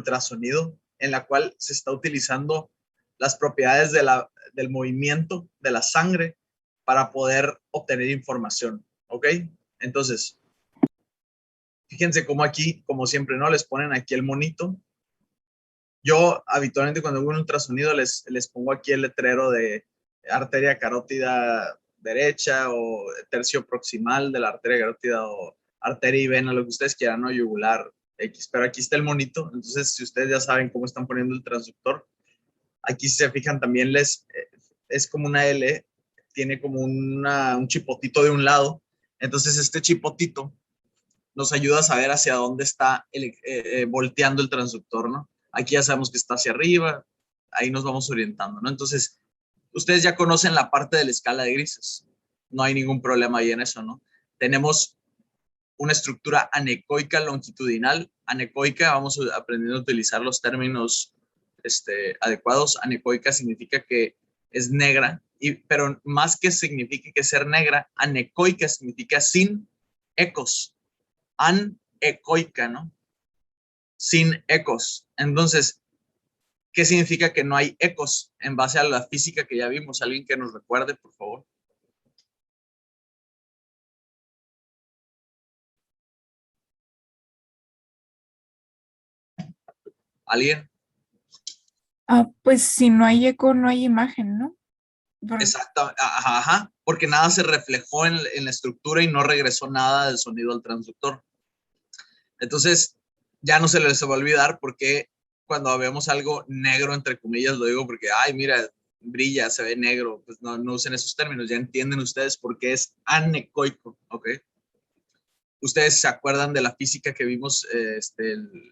ultrasonido, en la cual se está utilizando las propiedades del movimiento de la sangre para poder obtener información, ¿ok? Entonces, fíjense cómo aquí, como siempre, ¿no? Les ponen aquí el monito. Yo habitualmente cuando hago un ultrasonido les pongo aquí el letrero de arteria carótida derecha o tercio proximal de la arteria carótida o arteria y vena, lo que ustedes quieran, ¿no? Yugular, X. Pero aquí está el monito. Entonces, si ustedes ya saben cómo están poniendo el transductor, aquí si se fijan también es como una L, tiene como un chipotito de un lado. Entonces, este chipotito nos ayuda a saber hacia dónde está volteando el transductor, ¿no? Aquí ya sabemos que está hacia arriba, ahí nos vamos orientando, ¿no? Entonces, ustedes ya conocen la parte de la escala de grises, no hay ningún problema ahí en eso, ¿no? Tenemos una estructura anecoica longitudinal. Anecoica, vamos aprendiendo a utilizar los términos adecuados. Anecoica significa que es negra, pero más que signifique que ser negra, anecoica significa sin ecos. Anecoica, ¿no? Sin ecos. Entonces, ¿qué significa que no hay ecos en base a la física que ya vimos? ¿Alguien que nos recuerde, por favor? ¿Alguien? Pues si no hay eco, no hay imagen, ¿no? Exacto, ajá, porque nada se reflejó en la estructura y no regresó nada del sonido al transductor. Entonces, ya no se les va a olvidar porque cuando vemos algo negro, entre comillas, lo digo porque, ay, mira, brilla, se ve negro, pues no usen esos términos, ya entienden ustedes por qué es anecoico, ¿ok? Ustedes se acuerdan de la física que vimos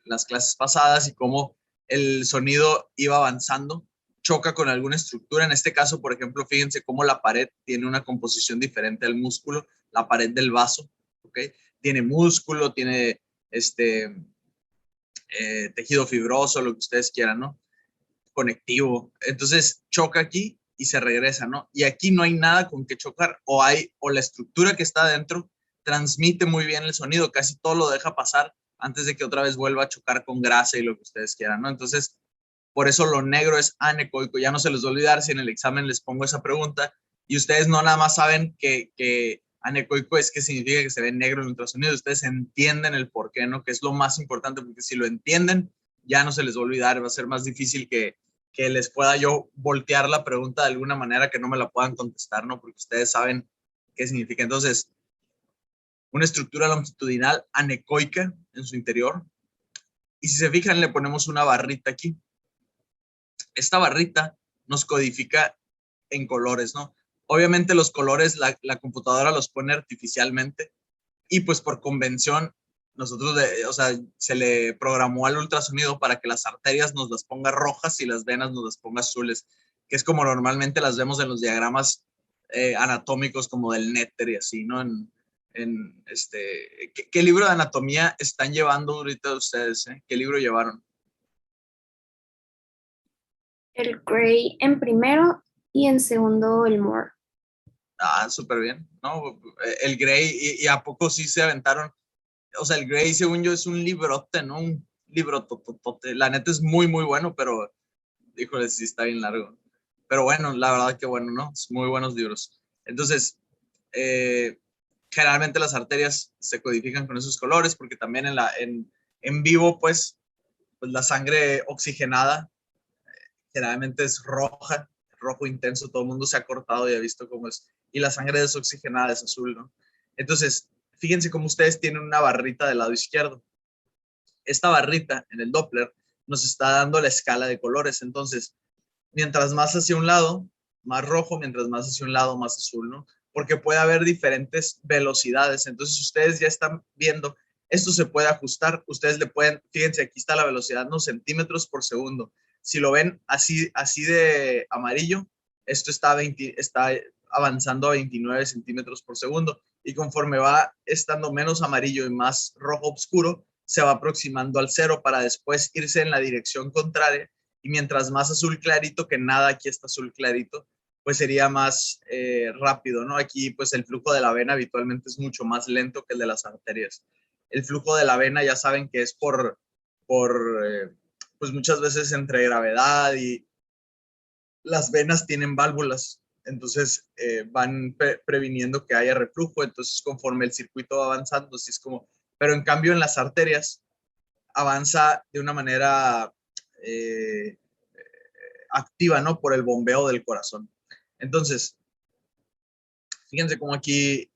las clases pasadas y cómo el sonido iba avanzando, choca con alguna estructura. En este caso, por ejemplo, fíjense cómo la pared tiene una composición diferente al músculo, la pared del vaso, ¿ok? Tiene músculo, tiene tejido fibroso, lo que ustedes quieran, ¿no? Conectivo. Entonces choca aquí y se regresa, ¿no? Y aquí no hay nada con que chocar, o la estructura que está adentro transmite muy bien el sonido, casi todo lo deja pasar antes de que otra vez vuelva a chocar con grasa y lo que ustedes quieran, ¿no? Entonces, por eso lo negro es anecoico. Ya no se les va a olvidar si en el examen les pongo esa pregunta y ustedes no nada más saben que anecoico es que significa que se ve negro en el ultrasonido, ustedes entienden el por qué, ¿no? Que es lo más importante, porque si lo entienden, ya no se les va a olvidar, va a ser más difícil que les pueda yo voltear la pregunta de alguna manera que no me la puedan contestar, ¿no? Porque ustedes saben qué significa. Entonces, una estructura longitudinal anecoica en su interior. Y si se fijan, le ponemos una barrita aquí. Esta barrita nos codifica en colores, ¿no? Obviamente los colores la computadora los pone artificialmente y pues por convención nosotros, o sea, se le programó al ultrasonido para que las arterias nos las ponga rojas y las venas nos las ponga azules, que es como normalmente las vemos en los diagramas anatómicos como del Néter y así, ¿no? ¿Qué libro de anatomía están llevando ahorita ustedes? ¿Qué libro llevaron? El Gray en primero y en segundo el Moore. Ah, súper bien, ¿no? El Gray, y ¿a poco sí se aventaron? O sea, el Gray, según yo, es un librote, ¿no? Un libro tototote. La neta es muy, muy bueno, pero, híjole, sí está bien largo. Pero bueno, la verdad que bueno, ¿no? Es muy buenos libros. Entonces, generalmente las arterias se codifican con esos colores, porque también en vivo, pues la sangre oxigenada generalmente es roja, rojo intenso, todo el mundo se ha cortado y ha visto cómo es. Y la sangre desoxigenada es azul, ¿no? Entonces, fíjense cómo ustedes tienen una barrita del lado izquierdo. Esta barrita en el Doppler nos está dando la escala de colores. Entonces, mientras más hacia un lado, más rojo, mientras más hacia un lado, más azul, ¿no? Porque puede haber diferentes velocidades. Entonces, ustedes ya están viendo, esto se puede ajustar. Ustedes le pueden, fíjense, aquí está la velocidad, ¿no? Centímetros por segundo. Si lo ven así de amarillo, esto está avanzando a 29 centímetros por segundo. Y conforme va estando menos amarillo y más rojo oscuro, se va aproximando al cero para después irse en la dirección contraria. Y mientras más azul clarito, que nada, aquí está azul clarito, pues sería más rápido, ¿no? Aquí pues el flujo de la vena habitualmente es mucho más lento que el de las arterias. El flujo de la vena ya saben que es por pues muchas veces entre gravedad y las venas tienen válvulas, entonces van previniendo que haya reflujo, entonces conforme el circuito va avanzando, así es como, pero en cambio en las arterias avanza de una manera eh, activa, ¿no? Por el bombeo del corazón. Entonces, fíjense cómo aquí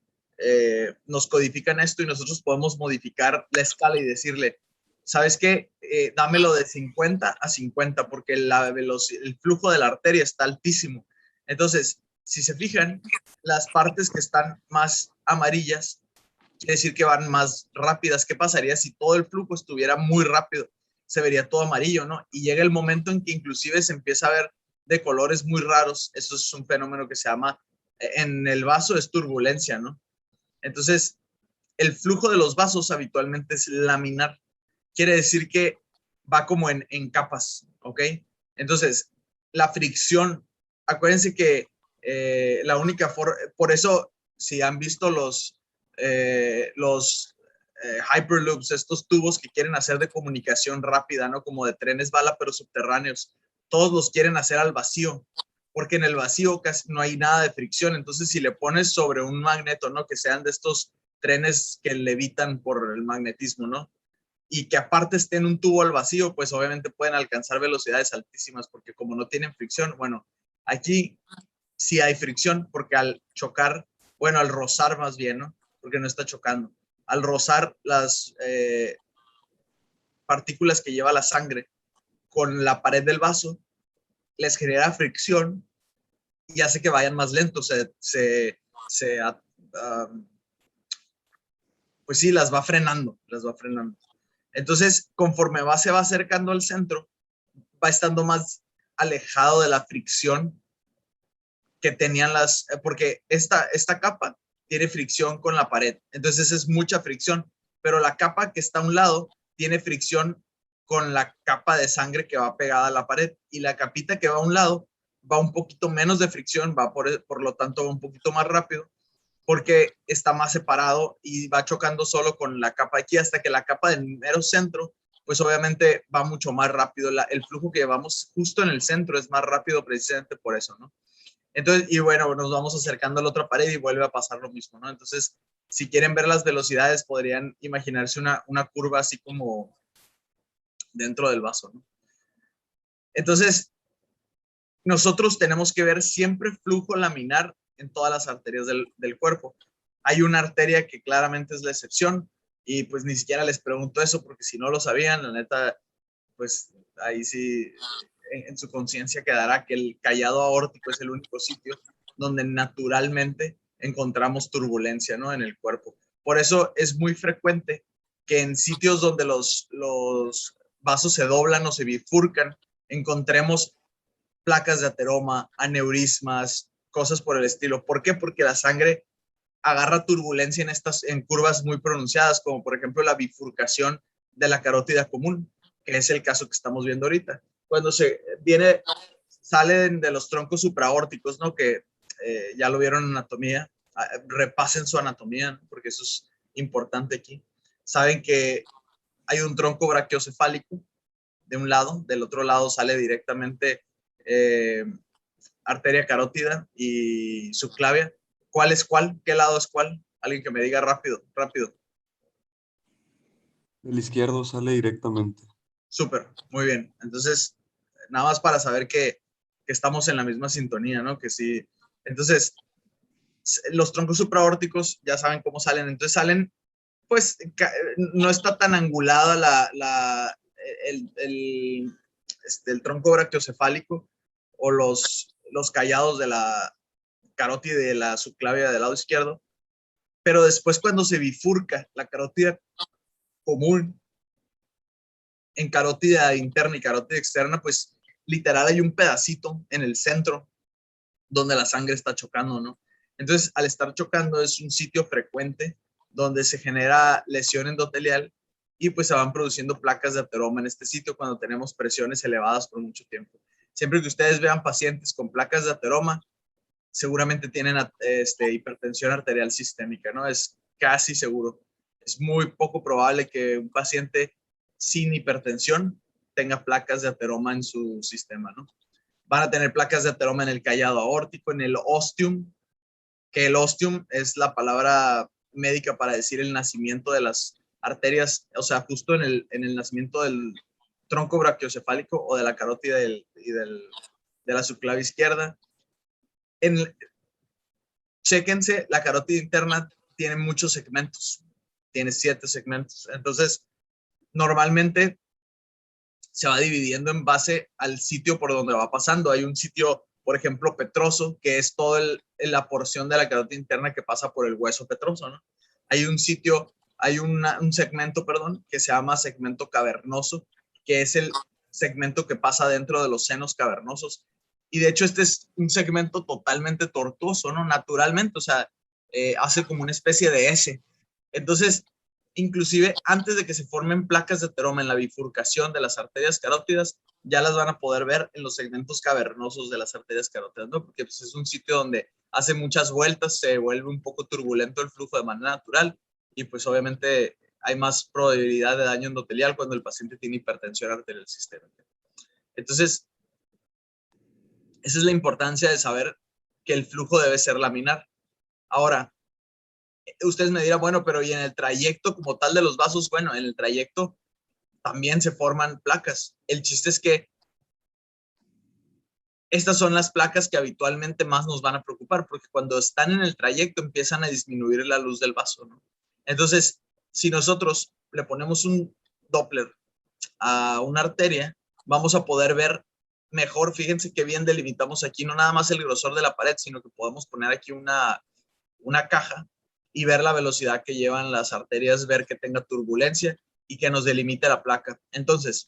nos codifican esto y nosotros podemos modificar la escala y decirle, ¿sabes qué? Dámelo de 50 a 50 porque el flujo de la arteria está altísimo. Entonces, si se fijan, las partes que están más amarillas, quiere decir que van más rápidas. ¿Qué pasaría si todo el flujo estuviera muy rápido? Se vería todo amarillo, ¿no? Y llega el momento en que inclusive se empieza a ver de colores muy raros. Eso es un fenómeno que se llama, en el vaso es turbulencia, ¿no? Entonces, el flujo de los vasos habitualmente es laminar. Quiere decir que va como en capas, ¿ok? Entonces, la fricción, acuérdense que la única forma, por eso, si han visto los Hyperloops, estos tubos que quieren hacer de comunicación rápida, ¿no? Como de trenes bala, pero subterráneos, todos los quieren hacer al vacío, porque en el vacío casi no hay nada de fricción. Entonces, si le pones sobre un magneto, ¿no? Que sean de estos trenes que levitan por el magnetismo, ¿no? Y que aparte estén un tubo al vacío, pues obviamente pueden alcanzar velocidades altísimas, porque como no tienen fricción, bueno, aquí sí hay fricción, porque al chocar, bueno, al rozar más bien, ¿no? Porque no está chocando. Al rozar las partículas que lleva la sangre con la pared del vaso, les genera fricción y hace que vayan más lentos, pues sí, las va frenando, las va frenando. Entonces, conforme se va acercando al centro, va estando más alejado de la fricción que tenían porque esta capa tiene fricción con la pared, entonces es mucha fricción, pero la capa que está a un lado tiene fricción con la capa de sangre que va pegada a la pared, y la capita que va a un lado va un poquito menos de fricción, va por lo tanto va un poquito más rápido, porque está más separado y va chocando solo con la capa aquí hasta que la capa del mero centro, pues obviamente va mucho más rápido. El flujo que llevamos justo en el centro es más rápido precisamente por eso, ¿no? Entonces, y bueno, nos vamos acercando a la otra pared y vuelve a pasar lo mismo, ¿no? Entonces, si quieren ver las velocidades, podrían imaginarse una curva así como dentro del vaso, ¿no? Entonces, nosotros tenemos que ver siempre flujo laminar en todas las arterias del cuerpo. Hay una arteria que claramente es la excepción y pues ni siquiera les pregunto eso porque si no lo sabían, la neta, pues ahí sí en su conciencia quedará que el callado aórtico es el único sitio donde naturalmente encontramos turbulencia, ¿no? En el cuerpo. Por eso es muy frecuente que en sitios donde los vasos se doblan o se bifurcan, encontremos placas de ateroma, aneurismas, cosas por el estilo. ¿Por qué? Porque la sangre agarra turbulencia en curvas muy pronunciadas, como por ejemplo la bifurcación de la carótida común, que es el caso que estamos viendo ahorita. Cuando salen de los troncos supraórticos, ¿no? Que ya lo vieron en anatomía, repasen su anatomía, ¿no? Porque eso es importante aquí. Saben que hay un tronco brachiocefálico de un lado, del otro lado sale directamente eh, arteria carótida y subclavia. ¿Cuál es cuál? ¿Qué lado es cuál? Alguien que me diga rápido, rápido. El izquierdo sale directamente. Súper, muy bien. Entonces, nada más para saber que estamos en la misma sintonía, ¿no? Que sí. Entonces, los troncos supraórticos ya saben cómo salen. Entonces salen, pues, no está tan angulada el tronco brachiocefálico o los callados de la carótida y de la subclavia del lado izquierdo, pero después cuando se bifurca la carótida común en carótida interna y carótida externa, pues literal hay un pedacito en el centro donde la sangre está chocando, ¿no? Entonces, al estar chocando es un sitio frecuente donde se genera lesión endotelial y pues se van produciendo placas de ateroma en este sitio cuando tenemos presiones elevadas por mucho tiempo. Siempre que ustedes vean pacientes con placas de ateroma, seguramente tienen hipertensión arterial sistémica, ¿no? Es casi seguro. Es muy poco probable que un paciente sin hipertensión tenga placas de ateroma en su sistema, ¿no? Van a tener placas de ateroma en el callado aórtico, en el ostium, que el ostium es la palabra médica para decir el nacimiento de las arterias, o sea, justo en el nacimiento del tronco brachiocefálico o de la carótida de la subclave izquierda. Chéquense, la carótida interna tiene muchos segmentos, tiene 7 segmentos. Entonces, normalmente se va dividiendo en base al sitio por donde va pasando. Hay un sitio, por ejemplo, petroso, que es toda la porción de la carótida interna que pasa por el hueso petroso, ¿no? Hay un sitio, hay un segmento, perdón, que se llama segmento cavernoso, que es el segmento que pasa dentro de los senos cavernosos. Y de hecho este es un segmento totalmente tortuoso, ¿no? Naturalmente, o sea, hace como una especie de S. Entonces, inclusive antes de que se formen placas de ateroma en la bifurcación de las arterias carótidas, ya las van a poder ver en los segmentos cavernosos de las arterias carótidas, ¿no? Porque pues, es un sitio donde hace muchas vueltas, se vuelve un poco turbulento el flujo de manera natural y pues obviamente hay más probabilidad de daño endotelial cuando el paciente tiene hipertensión arterial sistémica. Entonces, esa es la importancia de saber que el flujo debe ser laminar. Ahora, ustedes me dirán, bueno, pero ¿y en el trayecto como tal de los vasos? Bueno, en el trayecto también se forman placas. El chiste es que estas son las placas que habitualmente más nos van a preocupar, porque cuando están en el trayecto empiezan a disminuir la luz del vaso, ¿no? Entonces, si nosotros le ponemos un Doppler a una arteria, vamos a poder ver mejor. Fíjense qué bien delimitamos aquí, no nada más el grosor de la pared, sino que podemos poner aquí una caja y ver la velocidad que llevan las arterias, ver que tenga turbulencia y que nos delimite la placa. Entonces,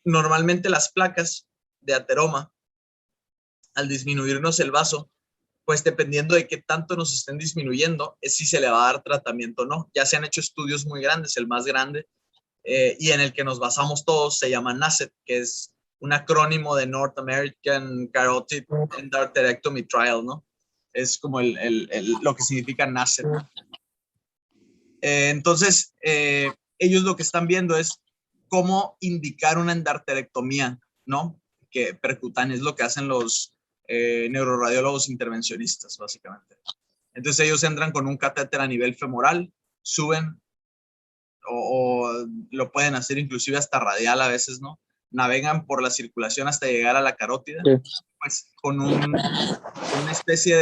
normalmente las placas de ateroma, al disminuirnos el vaso, pues dependiendo de qué tanto nos estén disminuyendo, es si se le va a dar tratamiento o no. Ya se han hecho estudios muy grandes, el más grande, y en el que nos basamos todos, se llama NACET, que es un acrónimo de North American Carotid Endarterectomy Trial, ¿no? Es como lo que significa NACET. Entonces, ellos lo que están viendo es cómo indicar una endarterectomía, ¿no? Que percutánea es lo que hacen los neuroradiólogos intervencionistas, básicamente. Entonces ellos entran con un catéter a nivel femoral, suben o lo pueden hacer inclusive hasta radial a veces, ¿no? Navegan por la circulación hasta llegar a la carótida, pues con una especie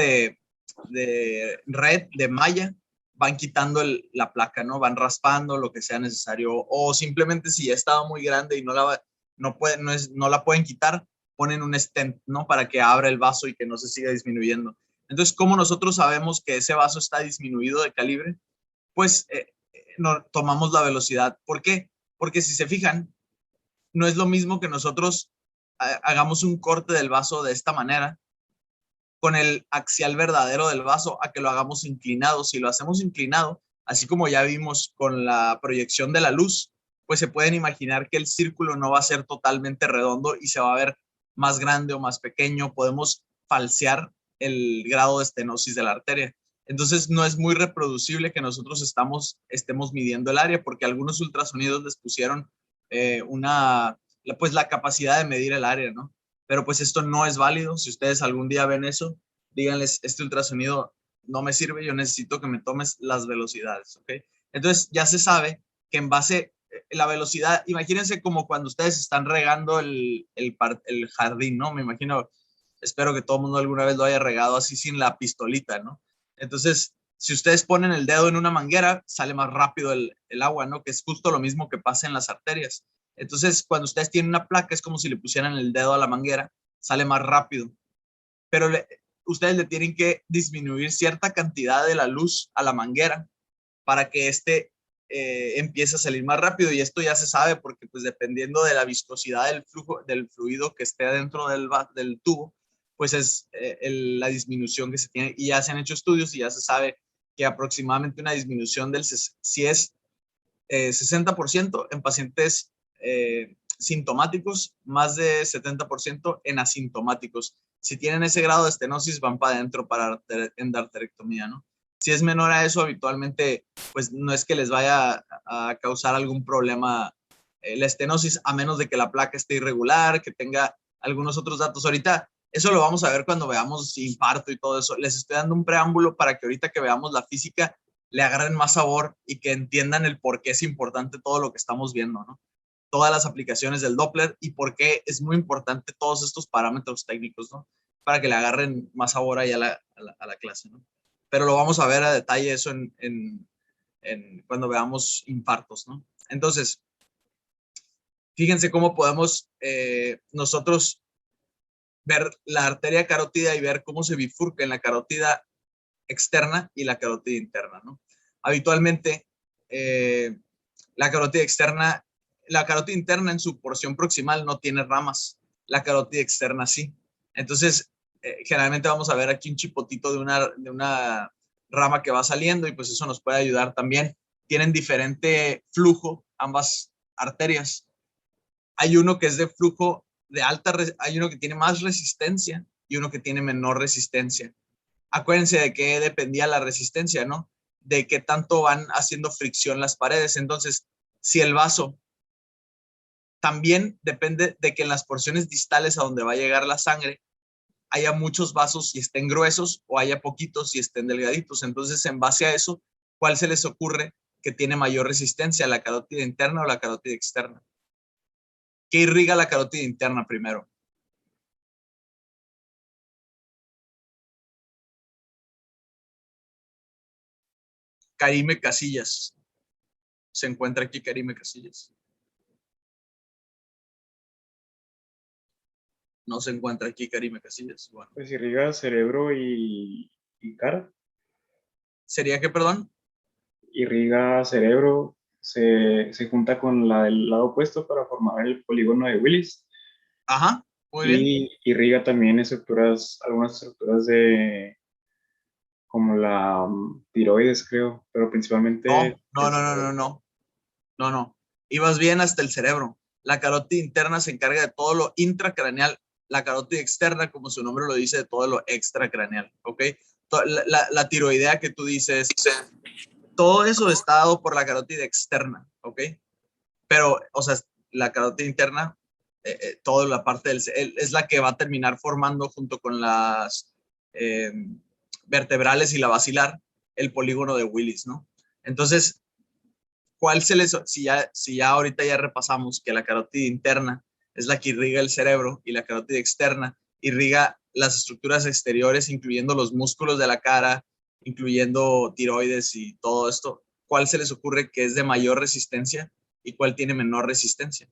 de red, de malla, van quitando la placa, ¿no? Van raspando lo que sea necesario, o simplemente si ya estaba muy grande y no la pueden quitar, ponen un stent, ¿no? Para que abra el vaso y que no se siga disminuyendo. Entonces, ¿cómo nosotros sabemos que ese vaso está disminuido de calibre? Pues no, tomamos la velocidad. ¿Por qué? Porque si se fijan, no es lo mismo que nosotros hagamos un corte del vaso de esta manera con el axial verdadero del vaso a que lo hagamos inclinado. Si lo hacemos inclinado, así como ya vimos con la proyección de la luz, pues se pueden imaginar que el círculo no va a ser totalmente redondo y se va a ver más grande o más pequeño. Podemos falsear el grado de estenosis de la arteria. Entonces no es muy reproducible que nosotros estemos midiendo el área, porque algunos ultrasonidos les pusieron pues la capacidad de medir el área, ¿no? Pero pues esto no es válido. Si ustedes algún día ven eso, díganles, este ultrasonido no me sirve, yo necesito que me tomes las velocidades, ¿ok? Entonces ya se sabe que en base la velocidad, imagínense como cuando ustedes están regando el jardín, ¿no? Me imagino, espero que todo el mundo alguna vez lo haya regado así sin la pistolita, ¿no? Entonces, si ustedes ponen el dedo en una manguera, sale más rápido el agua, ¿no? Que es justo lo mismo que pasa en las arterias. Entonces, cuando ustedes tienen una placa, es como si le pusieran el dedo a la manguera, sale más rápido. Pero ustedes le tienen que disminuir cierta cantidad de la luz a la manguera para que empiece a salir más rápido. Y esto ya se sabe porque, pues, dependiendo de la viscosidad del fluido que esté dentro del tubo, pues es la disminución que se tiene. Y ya se han hecho estudios y ya se sabe que aproximadamente una disminución si es 60% en pacientes sintomáticos, más de 70% en asintomáticos. Si tienen ese grado de estenosis, van para adentro para endarterectomía, ¿no? Si es menor a eso, habitualmente, pues no es que les vaya a causar algún problema la estenosis, a menos de que la placa esté irregular, que tenga algunos otros datos. Ahorita eso lo vamos a ver cuando veamos infarto y todo eso. Les estoy dando un preámbulo para que ahorita que veamos la física le agarren más sabor y que entiendan el por qué es importante todo lo que estamos viendo, ¿no? Todas las aplicaciones del Doppler y por qué es muy importante todos estos parámetros técnicos, ¿no? Para que le agarren más sabor ahí a la clase, ¿no? Pero lo vamos a ver a detalle eso cuando veamos infartos, ¿no? Entonces, fíjense cómo podemos nosotros ver la arteria carótida y ver cómo se bifurca en la carótida externa y la carótida interna, ¿no? Habitualmente, la carótida externa, la carótida interna en su porción proximal no tiene ramas, la carótida externa sí. Entonces, generalmente vamos a ver aquí un chipotito de una rama que va saliendo y pues eso nos puede ayudar también. Tienen diferente flujo ambas arterias. Hay uno que es de flujo de hay uno que tiene más resistencia y uno que tiene menor resistencia. Acuérdense de qué dependía la resistencia, ¿no? De qué tanto van haciendo fricción las paredes. Entonces, si el vaso también depende de que en las porciones distales a donde va a llegar la sangre haya muchos vasos y estén gruesos o haya poquitos y estén delgaditos. Entonces, en base a eso, ¿cuál se les ocurre que tiene mayor resistencia, la carótida interna o la carótida externa? ¿Qué irriga la carótida interna primero? Karime Casillas. Se encuentra aquí Karime Casillas. No se encuentra aquí Karime Casillas. Bueno. Pues irriga cerebro y cara. ¿Sería qué, perdón? Irriga cerebro, se junta con la del lado opuesto para formar el polígono de Willis. Ajá, muy bien. Y irriga también algunas estructuras de como la tiroides, creo, pero principalmente... No. Ibas bien hasta el cerebro. La carótida interna se encarga de todo lo intracraneal. La carótida externa, como su nombre lo dice, de todo lo extracraneal, ¿ok? La tiroidea que tú dices, todo eso está dado por la carótida externa, ¿ok? Pero, o sea, la carótida interna, toda la parte es la que va a terminar formando junto con las vertebrales y la basilar el polígono de Willis, ¿no? Entonces, si ya ahorita ya repasamos que la carótida interna es la que irriga el cerebro y la carótida externa irriga las estructuras exteriores, incluyendo los músculos de la cara, incluyendo tiroides y todo esto, ¿cuál se les ocurre que es de mayor resistencia y cuál tiene menor resistencia?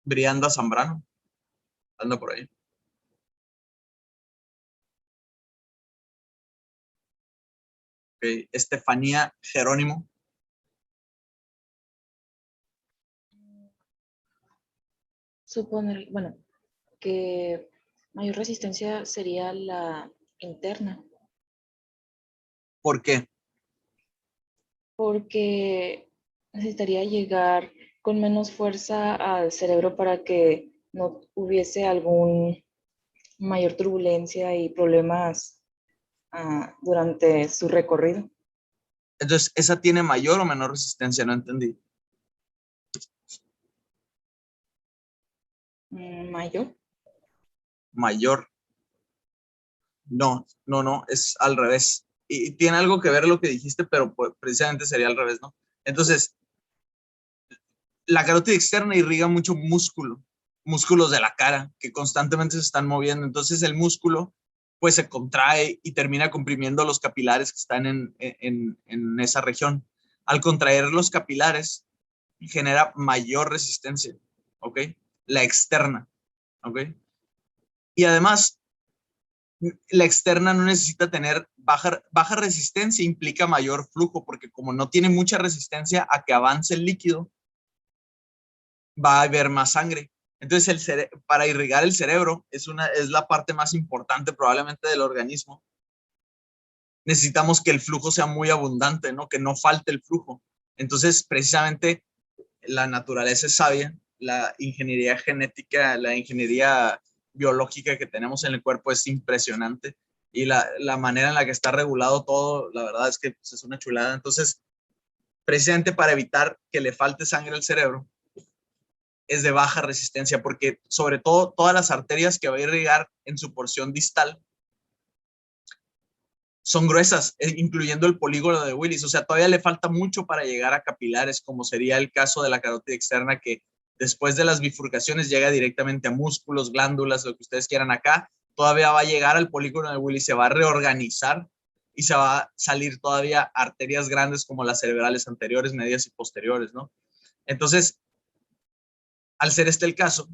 Brianda Zambrano, anda por ahí. Okay. Estefanía Jerónimo. Suponer, bueno, que mayor resistencia sería la interna. ¿Por qué? Porque necesitaría llegar con menos fuerza al cerebro para que no hubiese algún mayor turbulencia y problemas durante su recorrido. Entonces, ¿esa tiene mayor o menor resistencia? No entendí. ¿Mayor? Mayor. No, es al revés. Y tiene algo que ver lo que dijiste, pero pues, precisamente sería al revés, ¿no? Entonces, la carótida externa irriga mucho músculos de la cara que constantemente se están moviendo. Entonces, el músculo pues se contrae y termina comprimiendo los capilares que están en esa región. Al contraer los capilares, genera mayor resistencia, ¿ok? La externa, ¿ok? Y además, la externa no necesita tener baja resistencia, implica mayor flujo, porque como no tiene mucha resistencia a que avance el líquido, va a haber más sangre. Entonces, para irrigar el cerebro es la parte más importante probablemente del organismo. Necesitamos que el flujo sea muy abundante, ¿no? Que no falte el flujo. Entonces, precisamente, la naturaleza es sabia, la ingeniería genética, la ingeniería biológica que tenemos en el cuerpo es impresionante y la manera en la que está regulado todo, la verdad es que pues, es una chulada. Entonces, precisamente para evitar que le falte sangre al cerebro, es de baja resistencia, porque sobre todo todas las arterias que va a irrigar en su porción distal son gruesas, incluyendo el polígono de Willis. O sea, todavía le falta mucho para llegar a capilares, como sería el caso de la carótida externa, que después de las bifurcaciones llega directamente a músculos, glándulas, lo que ustedes quieran acá. Todavía va a llegar al polígono de Willis, se va a reorganizar y se va a salir todavía arterias grandes como las cerebrales anteriores, medias y posteriores, ¿no? Entonces, al ser este el caso,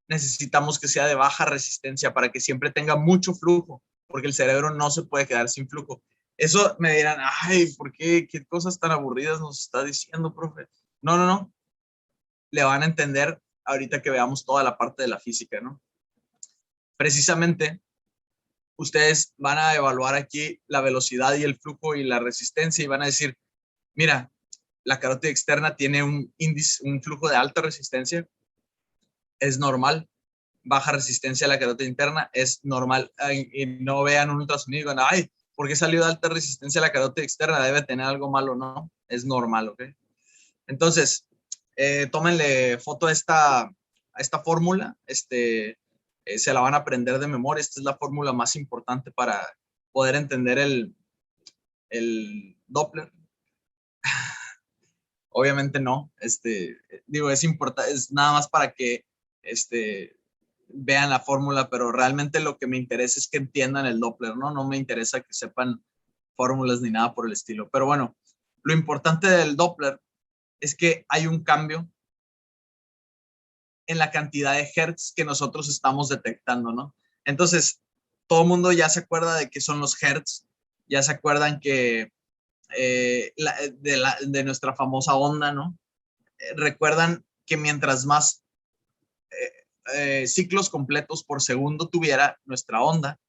necesitamos que sea de baja resistencia para que siempre tenga mucho flujo, porque el cerebro no se puede quedar sin flujo. Eso me dirán, ay, ¿por qué? ¿Qué cosas tan aburridas nos está diciendo, profe? No, no, no. Le van a entender ahorita que veamos toda la parte de la física, ¿no? Precisamente, ustedes van a evaluar aquí la velocidad y el flujo y la resistencia y van a decir, mira, la carótida externa tiene un índice, un flujo de alta resistencia, es normal. Baja resistencia a la carótida interna es normal. Y no vean un ultrasonido y digan, ay, ¿por qué salió de alta resistencia a la carótida externa? Debe tener algo malo, ¿no? Es normal, ¿ok? Entonces, tómenle foto a esta fórmula, se la van a aprender de memoria. Esta es la fórmula más importante para poder entender el Doppler. Obviamente no, digo, es importante, es nada más para que, vean la fórmula, pero realmente lo que me interesa es que entiendan el Doppler, ¿no? No me interesa que sepan fórmulas ni nada por el estilo. Pero bueno, lo importante del Doppler es que hay un cambio en la cantidad de hertz que nosotros estamos detectando, ¿no? Entonces, todo el mundo ya se acuerda de qué son los hertz, ya se acuerdan que de nuestra famosa onda, ¿no? Recuerdan que mientras más ciclos completos por segundo tuviera nuestra onda,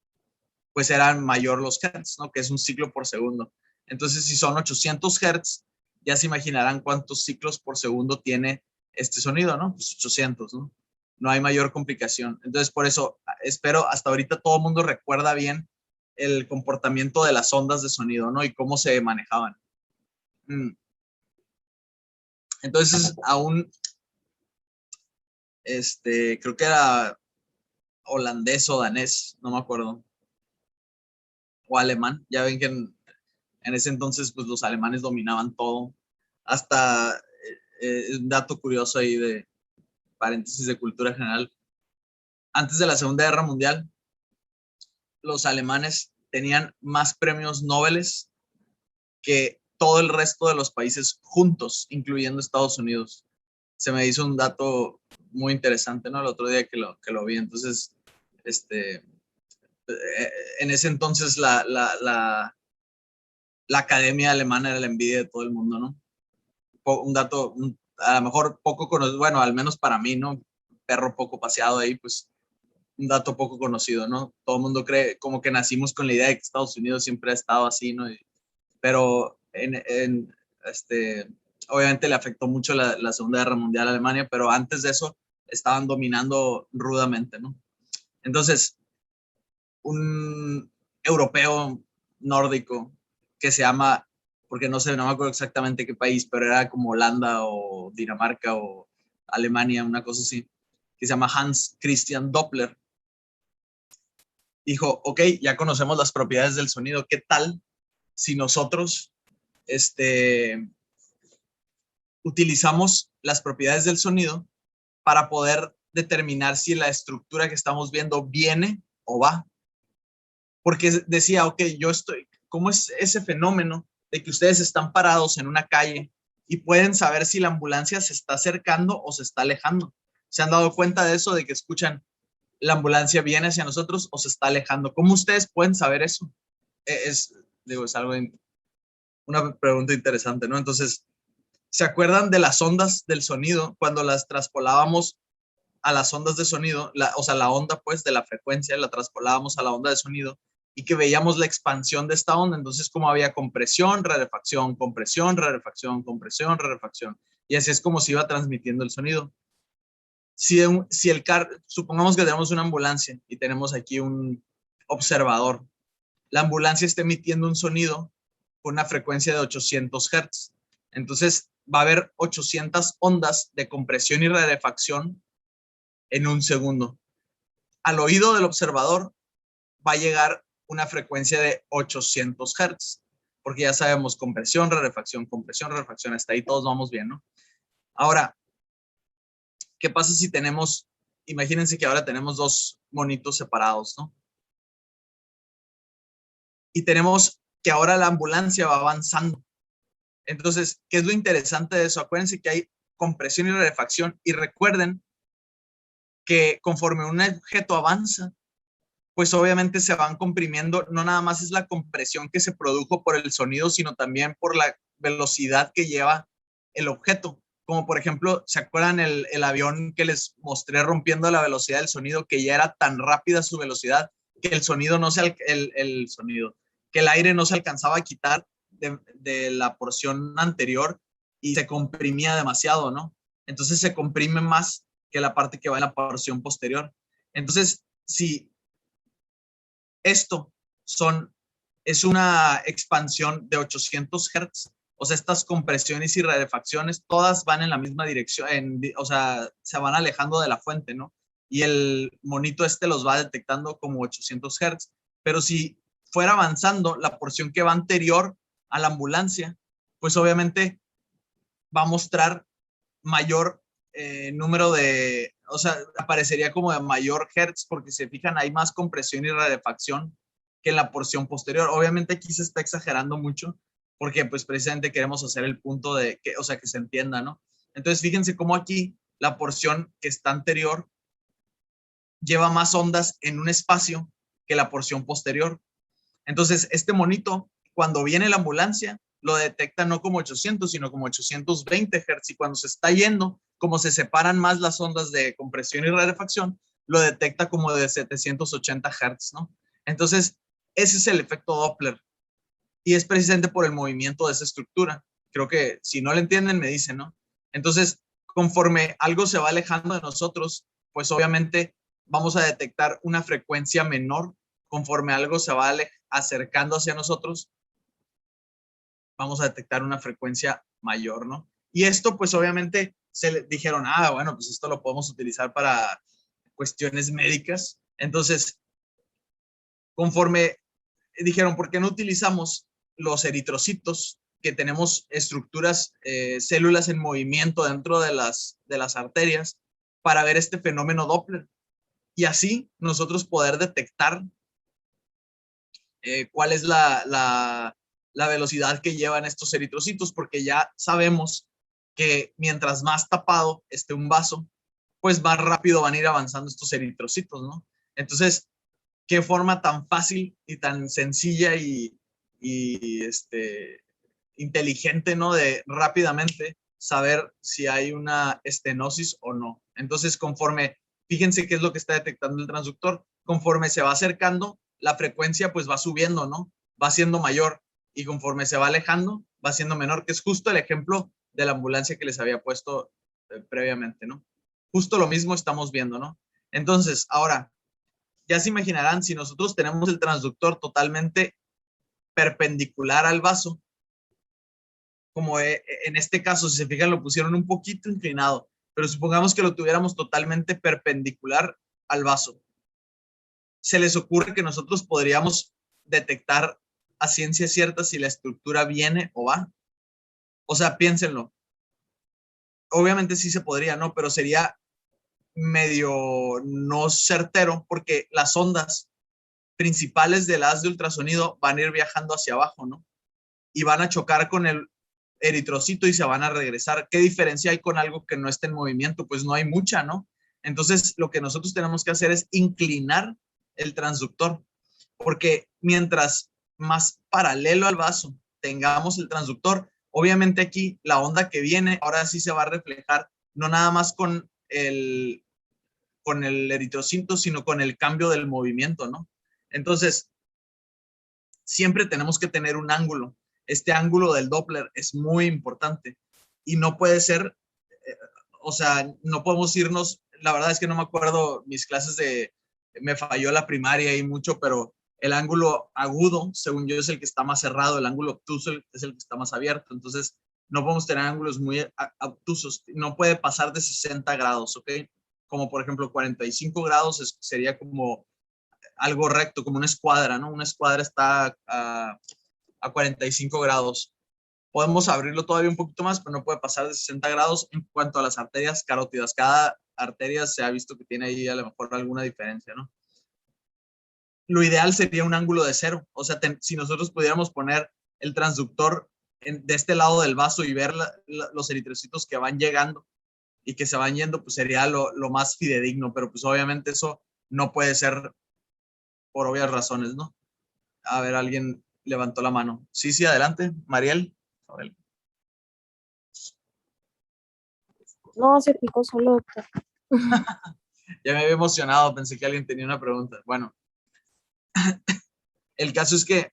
pues eran mayor los hertz, ¿no? Que es un ciclo por segundo. Entonces, si son 800 hertz, ya se imaginarán cuántos ciclos por segundo tiene este sonido, ¿no? Pues 800, ¿no? No hay mayor complicación. Entonces, por eso, espero hasta ahorita todo el mundo recuerda bien el comportamiento de las ondas de sonido, ¿no? Y cómo se manejaban. Entonces, aún, creo que era holandés o danés, no me acuerdo, o alemán. Ya ven que en ese entonces, pues los alemanes dominaban todo. Hasta un dato curioso ahí de paréntesis de cultura general. Antes de la Segunda Guerra Mundial, los alemanes tenían más premios Nobel que todo el resto de los países juntos, incluyendo Estados Unidos. Se me hizo un dato muy interesante, ¿no? El otro día que lo vi. Entonces, en ese entonces la academia alemana era la envidia de todo el mundo, ¿no? Un dato, a lo mejor poco conocido, bueno, al menos para mí, ¿no? Perro poco paseado ahí, pues un dato poco conocido, ¿no? Todo el mundo cree, como que nacimos con la idea de que Estados Unidos siempre ha estado así, ¿no? Pero obviamente le afectó mucho la Segunda Guerra Mundial a Alemania, pero antes de eso estaban dominando rudamente, ¿no? Entonces, un europeo nórdico que se llama, porque no sé, no me acuerdo exactamente qué país, pero era como Holanda o Dinamarca o Alemania, una cosa así, que se llama Hans Christian Doppler, dijo, ok, ya conocemos las propiedades del sonido, ¿qué tal si nosotros utilizamos las propiedades del sonido para poder determinar si la estructura que estamos viendo viene o va? Porque decía, ok, ¿cómo es ese fenómeno de que ustedes están parados en una calle y pueden saber si la ambulancia se está acercando o se está alejando? ¿Se han dado cuenta de eso, de que escuchan la ambulancia viene hacia nosotros o se está alejando? ¿Cómo ustedes pueden saber eso? Es algo, una pregunta interesante, ¿no? Entonces, ¿se acuerdan de las ondas del sonido cuando las traspolábamos a las ondas de sonido? O sea, la onda, pues, de la frecuencia, la traspolábamos a la onda de sonido y que veíamos la expansión de esta onda. Entonces, como había compresión, rarefacción, compresión, rarefacción, compresión, rarefacción. Y así es como se iba transmitiendo el sonido. supongamos que tenemos una ambulancia y tenemos aquí un observador. La ambulancia está emitiendo un sonido con una frecuencia de 800 Hz. Entonces va a haber 800 ondas de compresión y rarefacción en un segundo. Al oído del observador va a llegar una frecuencia de 800 Hz, porque ya sabemos compresión, rarefacción, hasta ahí todos vamos bien, ¿no? Ahora, ¿qué pasa si tenemos, imagínense que ahora tenemos dos monitos separados, ¿no? Y tenemos que ahora la ambulancia va avanzando. Entonces, ¿qué es lo interesante de eso? Acuérdense que hay compresión y rarefacción, y recuerden que conforme un objeto avanza, pues obviamente se van comprimiendo, no nada más es la compresión que se produjo por el sonido, sino también por la velocidad que lleva el objeto. Como por ejemplo, ¿se acuerdan el avión que les mostré rompiendo la velocidad del sonido, que ya era tan rápida su velocidad que el sonido no se, que el aire no se alcanzaba a quitar de la porción anterior y se comprimía demasiado, ¿no? Entonces se comprime más que la parte que va en la porción posterior. Entonces, si esto es una expansión de 800 Hz, o sea, estas compresiones y rarefacciones, todas van en la misma dirección, o sea, se van alejando de la fuente, ¿no? Y el monito los va detectando como 800 Hz. Pero si fuera avanzando la porción que va anterior a la ambulancia, pues obviamente va a mostrar mayor número de, o sea, aparecería como de mayor hertz, porque se fijan, hay más compresión y rarefacción que en la porción posterior. Obviamente aquí se está exagerando mucho, porque pues precisamente queremos hacer el punto de que, o sea, que se entienda, ¿no? Entonces fíjense cómo aquí la porción que está anterior lleva más ondas en un espacio que la porción posterior. Entonces este monito, cuando viene la ambulancia, lo detecta no como 800, sino como 820 Hz, y cuando se está yendo, como se separan más las ondas de compresión y rarefacción, lo detecta como de 780 Hz, ¿no? Entonces, ese es el efecto Doppler, y es precisamente por el movimiento de esa estructura. Creo que si no lo entienden, me dicen, ¿no? Entonces, conforme algo se va alejando de nosotros, pues obviamente vamos a detectar una frecuencia menor. Conforme algo se va acercando hacia nosotros, vamos a detectar una frecuencia mayor, ¿no? Y esto, pues obviamente, se le dijeron, bueno, pues esto lo podemos utilizar para cuestiones médicas. Entonces, conforme dijeron, ¿por qué no utilizamos los eritrocitos, que tenemos estructuras, células en movimiento dentro de las arterias, para ver este fenómeno Doppler? Y así nosotros poder detectar cuál es la velocidad que llevan estos eritrocitos, porque ya sabemos que mientras más tapado esté un vaso, pues más rápido van a ir avanzando estos eritrocitos, ¿no? Entonces, qué forma tan fácil y tan sencilla y inteligente, ¿no? De rápidamente saber si hay una estenosis o no. Entonces, fíjense qué es lo que está detectando el transductor. Conforme se va acercando, la frecuencia pues va subiendo, ¿no? Va siendo mayor, y conforme se va alejando, va siendo menor, que es justo el ejemplo de la ambulancia que les había puesto previamente, ¿no? Justo lo mismo estamos viendo, ¿no? Entonces, ahora, ya se imaginarán, si nosotros tenemos el transductor totalmente perpendicular al vaso, como en este caso, si se fijan, lo pusieron un poquito inclinado, pero supongamos que lo tuviéramos totalmente perpendicular al vaso, ¿se les ocurre que nosotros podríamos detectar a ciencia cierta si la estructura viene o va? O sea, piénsenlo. Obviamente sí se podría, ¿no? Pero sería medio no certero, porque las ondas principales del haz de ultrasonido van a ir viajando hacia abajo, ¿no? Y van a chocar con el eritrocito y se van a regresar. ¿Qué diferencia hay con algo que no está en movimiento? Pues no hay mucha, ¿no? Entonces, lo que nosotros tenemos que hacer es inclinar el transductor, porque mientras más paralelo al vaso tengamos el transductor, obviamente aquí la onda que viene ahora sí se va a reflejar no nada más con el eritrocito, sino con el cambio del movimiento, ¿no? Entonces, siempre tenemos que tener un ángulo. Este ángulo del Doppler es muy importante y no puede ser, o sea, no podemos irnos la verdad es que no me acuerdo mis clases me falló la primaria y mucho, pero el ángulo agudo, según yo, es el que está más cerrado, el ángulo obtuso es el que está más abierto. Entonces, no podemos tener ángulos muy obtusos, no puede pasar de 60 grados, ¿ok? Como por ejemplo 45 grados sería como algo recto, como una escuadra, ¿no? Una escuadra está a 45 grados. Podemos abrirlo todavía un poquito más, pero no puede pasar de 60 grados. En cuanto a las arterias carótidas, cada arteria se ha visto que tiene ahí a lo mejor alguna diferencia, ¿no? Lo ideal sería un ángulo de cero. O sea, si nosotros pudiéramos poner el transductor de este lado del vaso y ver los eritrocitos que van llegando y que se van yendo, pues sería lo más fidedigno, pero pues obviamente eso no puede ser por obvias razones, ¿no? A ver, alguien levantó la mano. Sí, adelante, Mariel. A ver. No, se picó solo, doctor. Ya me había emocionado, pensé que alguien tenía una pregunta. Bueno, el caso es que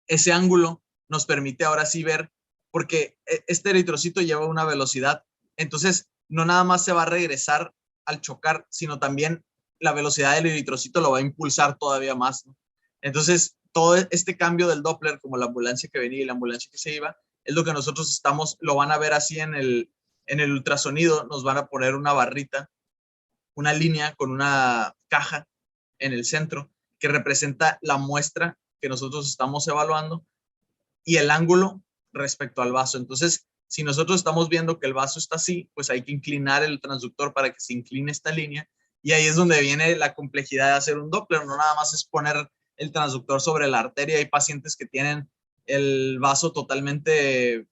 ese ángulo nos permite ahora sí ver, porque este eritrocito lleva una velocidad, entonces no nada más se va a regresar al chocar, sino también la velocidad del eritrocito lo va a impulsar todavía más, ¿no? Entonces, todo este cambio del Doppler, como la ambulancia que venía y la ambulancia que se iba, es lo que nosotros lo van a ver así en el ultrasonido, nos van a poner una barrita, una línea con una caja en el centro que representa la muestra que nosotros estamos evaluando y el ángulo respecto al vaso. Entonces, si nosotros estamos viendo que el vaso está así, pues hay que inclinar el transductor para que se incline esta línea, y ahí es donde viene la complejidad de hacer un Doppler. No nada más es poner el transductor sobre la arteria. Hay pacientes que tienen el vaso totalmente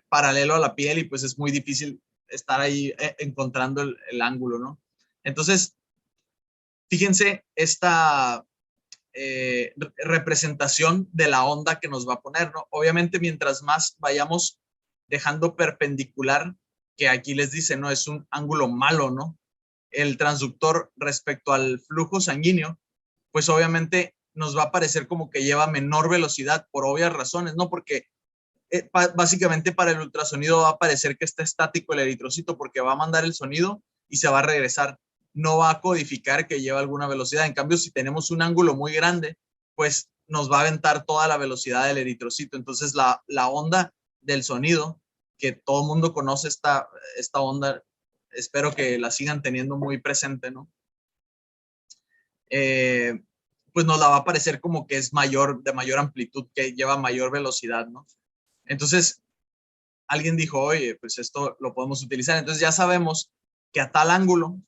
paralelo a la piel y pues es muy difícil estar ahí encontrando el ángulo, ¿no? Entonces, fíjense esta representación de la onda que nos va a poner, ¿no? Obviamente, mientras más vayamos dejando perpendicular, que aquí les dice, ¿no? Es un ángulo malo, ¿no? El transductor respecto al flujo sanguíneo, pues obviamente nos va a parecer como que lleva menor velocidad por obvias razones, ¿no? Porque básicamente para el ultrasonido va a parecer que está estático el eritrocito porque va a mandar el sonido y se va a regresar. No va a codificar que lleva alguna velocidad. En cambio, si tenemos un ángulo muy grande, pues nos va a aventar toda la velocidad del eritrocito. Entonces, la onda del sonido, que todo el mundo conoce esta onda, espero que la sigan teniendo muy presente, ¿no? Pues nos la va a parecer como que es de mayor amplitud, que lleva mayor velocidad, ¿no? Entonces, alguien dijo, oye, pues esto lo podemos utilizar. Entonces ya sabemos que a tal ángulo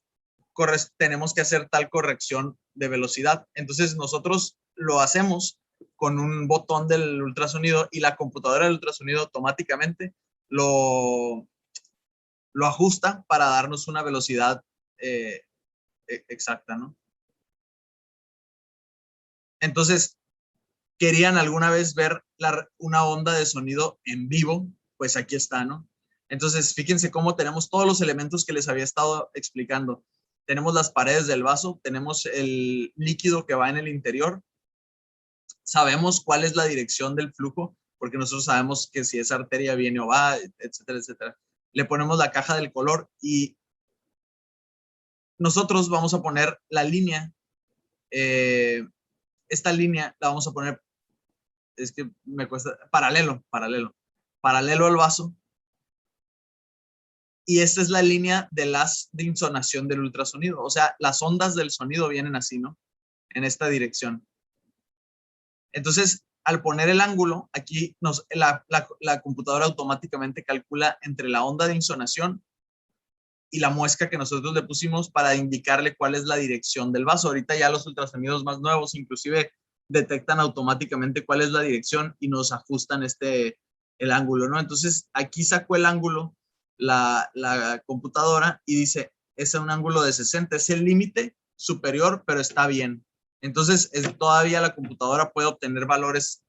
tenemos que hacer tal corrección de velocidad. Entonces nosotros lo hacemos con un botón del ultrasonido y la computadora del ultrasonido automáticamente lo ajusta para darnos una velocidad exacta, ¿no? Entonces, ¿querían alguna vez ver una onda de sonido en vivo? Pues aquí está, ¿no? Entonces, fíjense cómo tenemos todos los elementos que les había estado explicando. Tenemos las paredes del vaso, tenemos el líquido que va en el interior, sabemos cuál es la dirección del flujo, porque nosotros sabemos que si esa arteria viene o va, etcétera, etcétera. Le ponemos la caja del color y nosotros vamos a poner la línea, esta línea la vamos a poner, es que me cuesta, paralelo al vaso. Y esta es la línea de insonación del ultrasonido. O sea, las ondas del sonido vienen así, ¿no? En esta dirección. Entonces, al poner el ángulo, aquí la computadora automáticamente calcula entre la onda de insonación y la muesca que nosotros le pusimos para indicarle cuál es la dirección del vaso. Ahorita ya los ultrasonidos más nuevos inclusive detectan automáticamente cuál es la dirección y nos ajustan el ángulo, ¿no? Entonces, aquí sacó el ángulo la computadora y dice, es un ángulo de 60, es el límite superior, pero está bien. Entonces, todavía la computadora puede obtener valores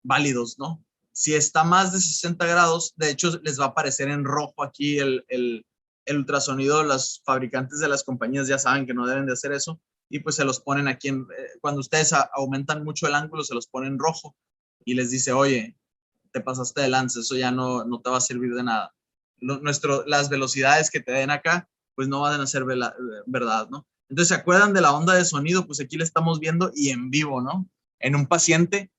válidos, ¿no? Si está más de 60 grados, de hecho, les va a aparecer en rojo aquí el ultrasonido. Los fabricantes de las compañías ya saben que no deben de hacer eso y pues se los ponen aquí. Cuando ustedes aumentan mucho el ángulo, se los ponen en rojo y les dice, oye, te pasaste de lanza, eso ya no te va a servir de nada. las velocidades que te den acá, pues no van a ser verdad, ¿no? Entonces, ¿se acuerdan de la onda de sonido? Pues aquí la estamos viendo y en vivo, ¿no? En un paciente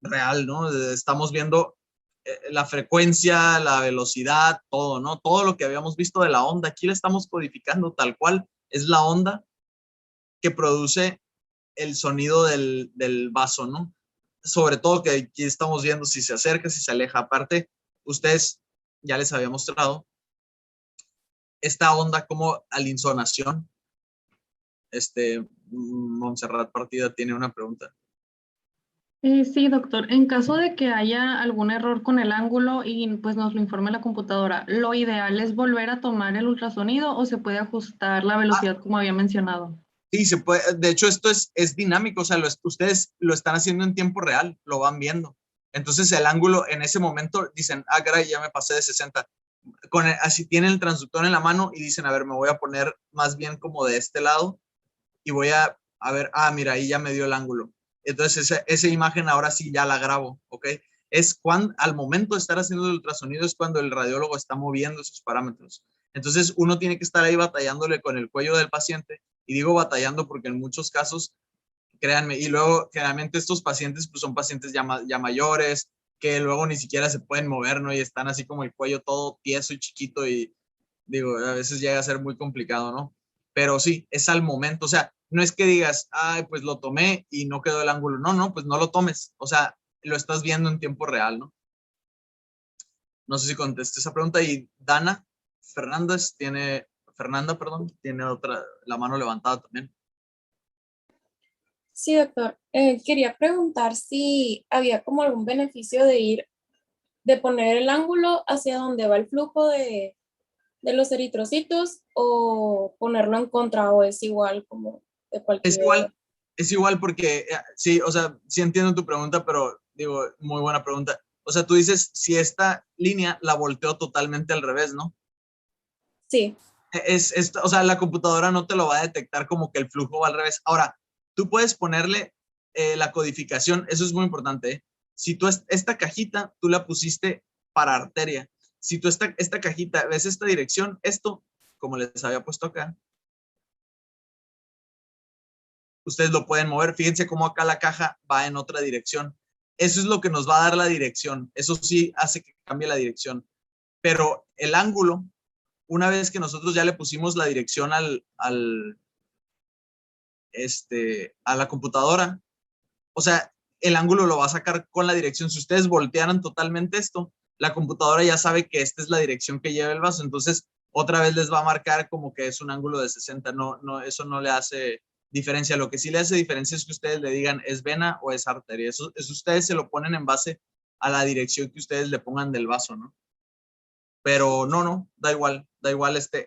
real, ¿no? Estamos viendo la frecuencia, la velocidad, todo, ¿no? Todo lo que habíamos visto de la onda, aquí la estamos codificando tal cual, es la onda que produce el sonido del vaso, ¿no? Sobre todo que aquí estamos viendo si se acerca, si se aleja. Aparte, ustedes ya les había mostrado esta onda como alinsonación. Montserrat Partida tiene una pregunta. Sí, doctor. En caso de que haya algún error con el ángulo y pues nos lo informe la computadora, ¿lo ideal es volver a tomar el ultrasonido o se puede ajustar la velocidad como había mencionado? Sí, se puede. De hecho, esto es dinámico, o sea, ustedes lo están haciendo en tiempo real, lo van viendo. Entonces, el ángulo en ese momento dicen, ah, caray, ya me pasé de 60. Así tienen el transductor en la mano y dicen, a ver, me voy a poner más bien como de este lado y voy a ver, ah, mira, ahí ya me dio el ángulo. Entonces, esa imagen ahora sí ya la grabo, ¿ok? Es cuando, al momento de estar haciendo el ultrasonido, es cuando el radiólogo está moviendo esos parámetros. Entonces, uno tiene que estar ahí batallándole con el cuello del paciente. Y digo batallando porque en muchos casos, créanme, y luego generalmente estos pacientes pues son pacientes ya mayores, que luego ni siquiera se pueden mover, ¿no? Y están así como el cuello todo tieso y chiquito y digo, a veces llega a ser muy complicado, ¿no? Pero sí, es al momento, o sea, no es que digas, ay, pues lo tomé y no quedó el ángulo. No, no, pues no lo tomes, o sea, lo estás viendo en tiempo real, ¿no? No sé si contesté esa pregunta. Y Fernanda, perdón, tiene la mano levantada también. Sí, doctor. Quería preguntar si había como algún beneficio de poner el ángulo hacia donde va el flujo de los eritrocitos o ponerlo en contra o es igual como de cualquier. Es igual porque, sí, o sea, sí entiendo tu pregunta, pero digo, muy buena pregunta. O sea, tú dices, si esta línea la volteo totalmente al revés, ¿no? Sí, O sea, la computadora no te lo va a detectar como que el flujo va al revés. Ahora, tú puedes ponerle la codificación, eso es muy importante, ¿eh? Si tú esta cajita, tú la pusiste para arteria. Si tú esta cajita, ves esta dirección, esto, como les había puesto acá, ustedes lo pueden mover. Fíjense cómo acá la caja va en otra dirección. Eso es lo que nos va a dar la dirección. Eso sí hace que cambie la dirección. Pero el ángulo, una vez que nosotros ya le pusimos la dirección a la computadora, o sea, el ángulo lo va a sacar con la dirección. Si ustedes voltearan totalmente esto, la computadora ya sabe que esta es la dirección que lleva el vaso. Entonces, otra vez les va a marcar como que es un ángulo de 60. No, no, eso no le hace diferencia. Lo que sí le hace diferencia es que ustedes le digan es vena o es arteria. Eso ustedes se lo ponen en base a la dirección que ustedes le pongan del vaso, ¿no? Pero no, da igual.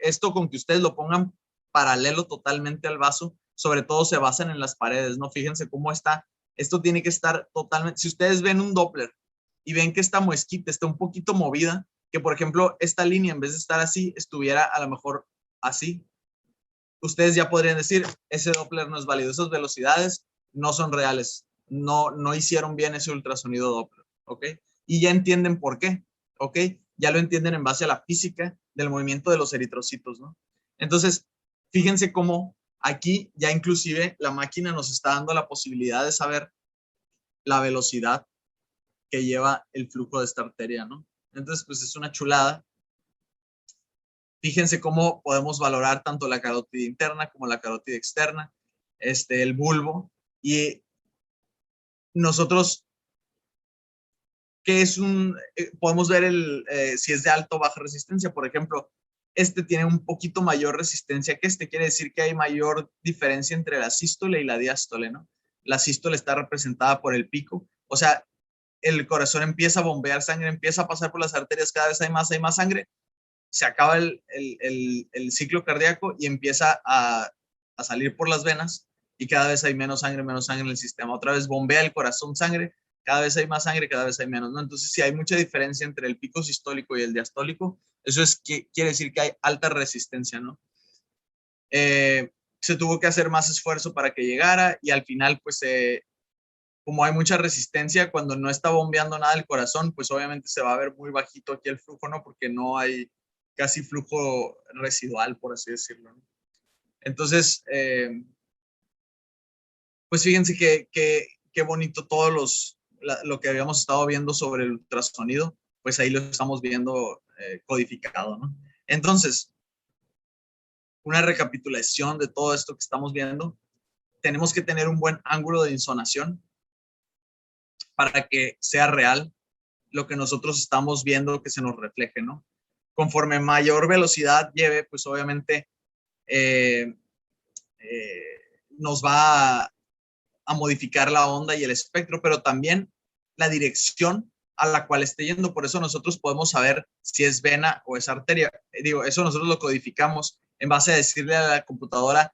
Esto con que ustedes lo pongan paralelo totalmente al vaso, sobre todo se basan en las paredes, ¿no? Fíjense cómo está. Esto tiene que estar totalmente, si ustedes ven un Doppler y ven que esta muesquita está un poquito movida, que por ejemplo esta línea en vez de estar así, estuviera a lo mejor así, ustedes ya podrían decir, ese Doppler no es válido, esas velocidades no son reales, no hicieron bien ese ultrasonido Doppler, ¿ok? Y ya entienden por qué, ¿ok? Ya lo entienden en base a la física del movimiento de los eritrocitos, ¿no? Entonces, fíjense cómo aquí ya inclusive la máquina nos está dando la posibilidad de saber la velocidad que lleva el flujo de esta arteria, ¿no? Entonces, pues es una chulada. Fíjense cómo podemos valorar tanto la carótida interna como la carótida externa, el bulbo, y nosotros, ¿qué es podemos ver si es de alta o baja resistencia? Por ejemplo, este tiene un poquito mayor resistencia que este, quiere decir que hay mayor diferencia entre la sístole y la diástole, ¿no? La sístole está representada por el pico, o sea, el corazón empieza a bombear sangre, empieza a pasar por las arterias, cada vez hay más sangre, se acaba el ciclo cardíaco y empieza a salir por las venas y cada vez hay menos sangre en el sistema. Otra vez bombea el corazón sangre, cada vez hay más sangre, cada vez hay menos, ¿no? Entonces, si hay mucha diferencia entre el pico sistólico y el diastólico, eso quiere decir que hay alta resistencia, ¿no? Se tuvo que hacer más esfuerzo para que llegara y al final, pues, como hay mucha resistencia, cuando no está bombeando nada el corazón, pues obviamente se va a ver muy bajito aquí el flujo, ¿no? Porque no hay casi flujo residual, por así decirlo, ¿no? Entonces, pues fíjense qué bonito lo que habíamos estado viendo sobre el ultrasonido, pues ahí lo estamos viendo codificado, ¿no? Entonces, una recapitulación de todo esto que estamos viendo. Tenemos que tener un buen ángulo de insonación para que sea real lo que nosotros estamos viendo que se nos refleje, ¿no? Conforme mayor velocidad lleve, pues obviamente nos va a modificar la onda y el espectro, pero también la dirección a la cual esté yendo. Por eso nosotros podemos saber si es vena o es arteria. Digo, eso nosotros lo codificamos en base a decirle a la computadora,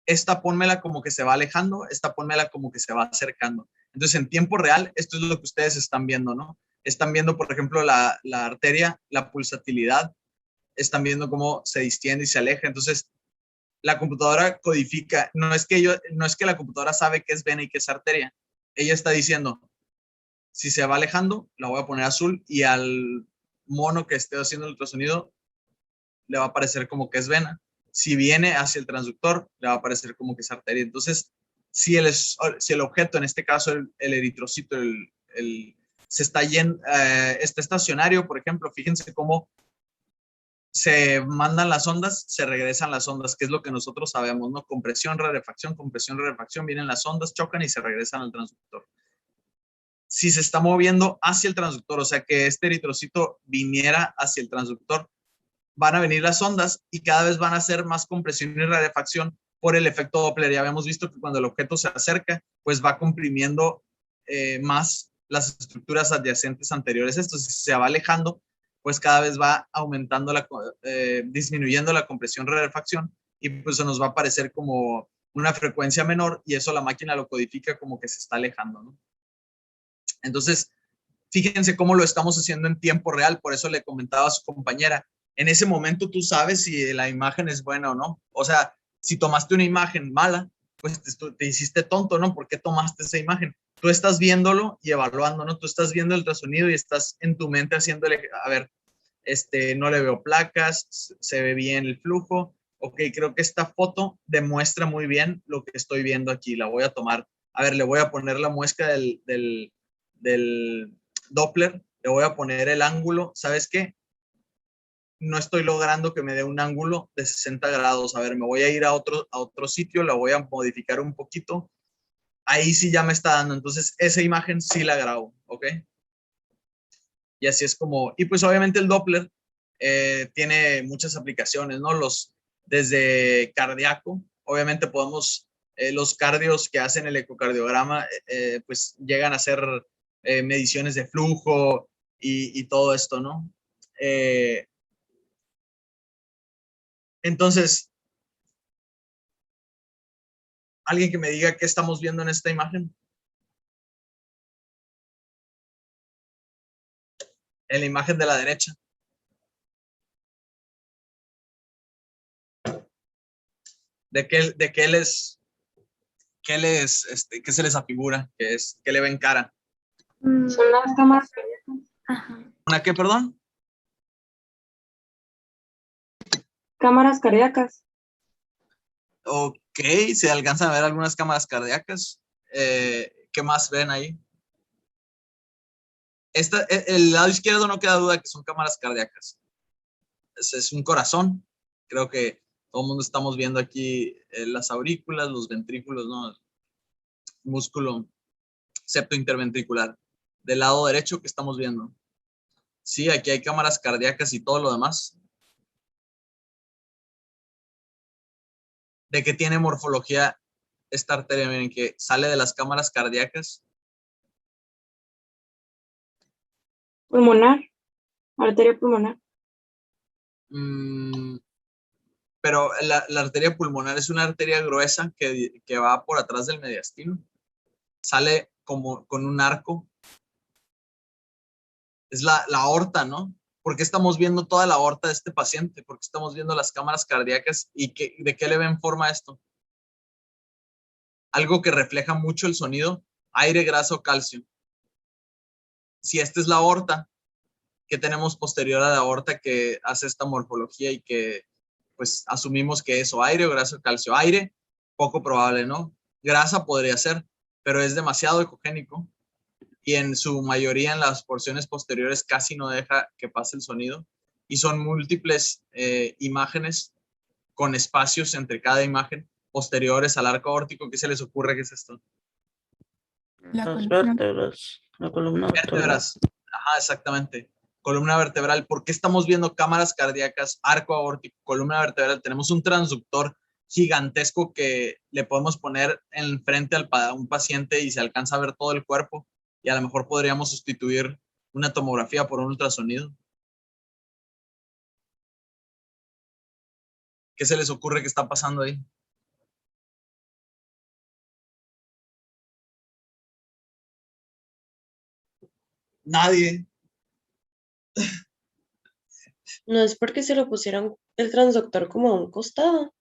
esta pónmela como que se va alejando, esta pónmela como que se va acercando. Entonces, en tiempo real, esto es lo que ustedes están viendo, ¿no? Están viendo, por ejemplo, la arteria, la pulsatilidad, están viendo cómo se distiende y se aleja. Entonces, la computadora codifica, no es que la computadora sabe qué es vena y qué es arteria. Ella está diciendo, si se va alejando, la voy a poner azul y al mono que esté haciendo el ultrasonido le va a parecer como que es vena. Si viene hacia el transductor, le va a parecer como que es arteria. Entonces, si el objeto, en este caso el eritrocito, se está está estacionario, por ejemplo, fíjense cómo se mandan las ondas, se regresan las ondas, que es lo que nosotros sabemos, ¿no? Compresión, rarefacción, vienen las ondas, chocan y se regresan al transductor. Si se está moviendo hacia el transductor, o sea que este eritrocito viniera hacia el transductor, van a venir las ondas y cada vez van a hacer más compresión y rarefacción por el efecto Doppler. Ya habíamos visto que cuando el objeto se acerca, pues va comprimiendo más las estructuras adyacentes anteriores. Esto, si se va alejando, pues cada vez va aumentando, disminuyendo la compresión rarefacción y pues se nos va a aparecer como una frecuencia menor y eso la máquina lo codifica como que se está alejando, ¿no? Entonces, fíjense cómo lo estamos haciendo en tiempo real. Por eso le comentaba a su compañera, en ese momento tú sabes si la imagen es buena o no. O sea, si tomaste una imagen mala, pues te hiciste tonto, ¿no? ¿Por qué tomaste esa imagen? Tú estás viéndolo y evaluando, ¿no? Tú estás viendo el ultrasonido y estás en tu mente haciéndole, a ver, no le veo placas, se ve bien el flujo. Ok, creo que esta foto demuestra muy bien lo que estoy viendo aquí. La voy a tomar. A ver, le voy a poner la muesca del Doppler, le voy a poner el ángulo. ¿Sabes qué? No estoy logrando que me dé un ángulo de 60 grados. A ver, me voy a ir a otro sitio, la voy a modificar un poquito. Ahí sí ya me está dando. Entonces, esa imagen sí la grabo, ¿ok? Y así es como, y pues obviamente el Doppler tiene muchas aplicaciones, ¿no? Desde cardíaco, obviamente podemos, los cardios que hacen el ecocardiograma, pues llegan a hacer mediciones de flujo y todo esto, ¿no? Entonces, alguien que me diga qué estamos viendo en esta imagen. En la imagen de la derecha. ¿Qué se les afigura? ¿Qué le ven cara? Son las cámaras cardíacas. Ajá. ¿Una qué, perdón? Cámaras cardíacas. Ok, se alcanzan a ver algunas cámaras cardíacas. ¿Qué más ven ahí? El lado izquierdo no queda duda que son cámaras cardíacas. Es un corazón. Creo que todo el mundo estamos viendo aquí las aurículas, los ventrículos, ¿no? El músculo septointerventricular. Del lado derecho, ¿qué estamos viendo? Sí, aquí hay cámaras cardíacas y todo lo demás. ¿De qué tiene morfología esta arteria? Miren, que sale de las cámaras cardíacas. Pulmonar. Arteria pulmonar. Pero la arteria pulmonar es una arteria gruesa que va por atrás del mediastino. Sale como con un arco. Es la aorta, ¿no? ¿Por qué estamos viendo toda la aorta de este paciente? ¿Por qué estamos viendo las cámaras cardíacas? ¿Y de qué le ven forma esto? Algo que refleja mucho el sonido aire, grasa o calcio. Si esta es la aorta, ¿qué tenemos posterior a la aorta que hace esta morfología y que pues asumimos que es o aire o grasa o calcio? Aire, poco probable, ¿no? Grasa podría ser, pero es demasiado ecogénico y en su mayoría en las porciones posteriores casi no deja que pase el sonido y son múltiples imágenes con espacios entre cada imagen posteriores al arco aórtico. ¿Qué se les ocurre que es esto? La Las columna. vértebras, la columna vertebral. Vértebras. Ajá, exactamente. Columna vertebral. ¿Por qué estamos viendo cámaras cardíacas, arco aórtico, columna vertebral? Tenemos un transductor gigantesco que le podemos poner enfrente a un paciente y se alcanza a ver todo el cuerpo y a lo mejor podríamos sustituir una tomografía por un ultrasonido. ¿Qué se les ocurre que está pasando ahí? Nadie. No es porque se lo pusieron el transductor como a un costado.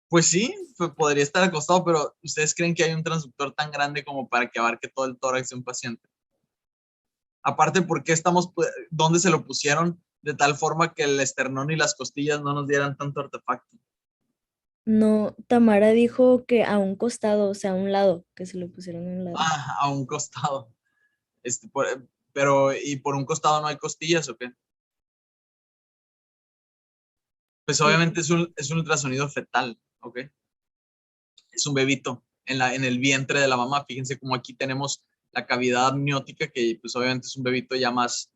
Pues sí, podría estar acostado, pero ¿ustedes creen que hay un transductor tan grande como para que abarque todo el tórax de un paciente? Aparte, ¿por qué dónde se lo pusieron de tal forma que el esternón y las costillas no nos dieran tanto artefacto? No, Tamara dijo que a un costado, o sea, a un lado, que se lo pusieron a un lado. Ah, a un costado. Pero, ¿y por un costado no hay costillas o qué? Pues obviamente es un ultrasonido fetal, ¿ok? Es un bebito en el vientre de la mamá. Fíjense cómo aquí tenemos la cavidad amniótica, que pues obviamente es un bebito ya más